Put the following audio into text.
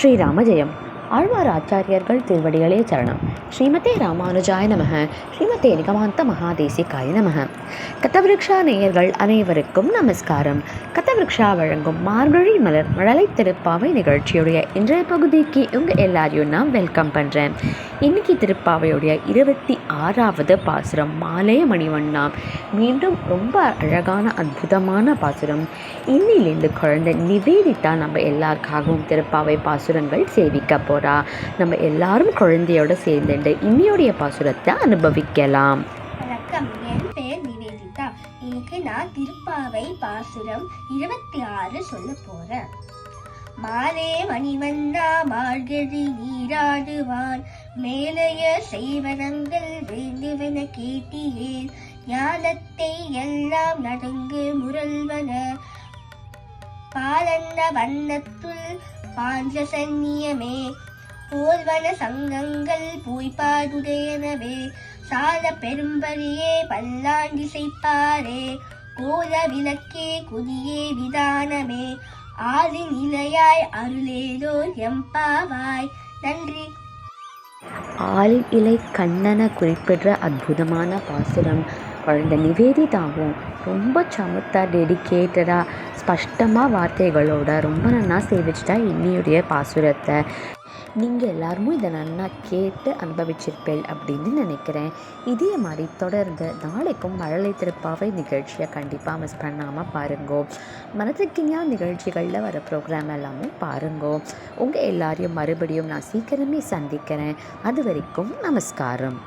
ஸ்ரீராம ஜெயம். ஆழ்வார் ஆச்சாரியர்கள் திருவடிகளே சரணம். ஸ்ரீமதே ராமானுஜாய நமக. ஸ்ரீமதே நிகமாந்த மகாதேசிகாய நமக. கதவிருக்ஷா நேயர்கள் அனைவருக்கும் நமஸ்காரம். கதவிருக்ஷா வழங்கும் மார்கழி மலர் மழலை திருப்பாவை நிகழ்ச்சியுடைய இன்றைய பகுதிக்கு உங்கள் எல்லாரையும் நான் வெல்கம் பண்ணுறேன். இன்றைக்கி திருப்பாவையுடைய 26வது பாசுரம் மாலைய மணிவண்ணா. மீண்டும் ரொம்ப அழகான அற்புதமான பாசுரம். இன்னிலேருந்து குழந்தை நிவேதித்தா நம்ம எல்லாருக்காகவும் திருப்பாவை பாசுரங்கள் சேவிக்க போகிறா. நம்ம எல்லாரும் குழந்தையோட சேர்ந்துட்டு இன்னியோடைய பாசுரத்தை அனுபவிக்கலாம். வணக்கம், என் பேர் நிவேதிதா. இன்னைக்கு நான் திருப்பாவை பாசுரம் 26 சொல்ல போறேன். மாலே மணிவண்ணா மார்கழி நீராடுவான், மேலைய செய்வனங்கள் வேண்டுவன கேட்டியேன், ஞானத்தை எல்லாம் நடுங்கு முரல்வன, பாலன்ன வண்ணத்துள் பாஞ்ச சன்னியமே, போல்வன சங்கங்கள் பூய்பாடுடையனவே, சால பெரும்பரியே பல்லாண்டி செய்ப்பாரே, கோல விளக்கே குதியே விதானமே, ஆதின் இலையாய் அருளேலோ எம்பாவாய். நன்றி. ஆலின் இலை கண்ணனை குறிப்பிடுற அற்புதமான பாசுரம். குழந்தை நிவேதிதாவும் ரொம்ப சமத்தா டெடிக்கேட்டடாக ஸ்பஷ்டமாக வார்த்தைகளோட ரொம்ப நன்னா சேவிச்சிட்டா இன்னியுடைய பாசுரத்தை. நீங்கள் எல்லாருமே இதை நன்னா கேட்டு அனுபவிச்சிருப்பேன் அப்படின்னு நினைக்கிறேன். இதே மாதிரி தொடர்ந்து நாளைக்கும் மழலை திருப்பாவை நிகழ்ச்சியை கண்டிப்பாக மிஸ் பண்ணாமல் பாருங்கோ. மனதுக்கினியா நிகழ்ச்சிகளில் வர ப்ரோக்ராம் எல்லாமே பாருங்கோ. உங்கள் எல்லாரையும் மறுபடியும் நான் சீக்கிரமே சந்திக்கிறேன். அது வரைக்கும் நமஸ்காரம்.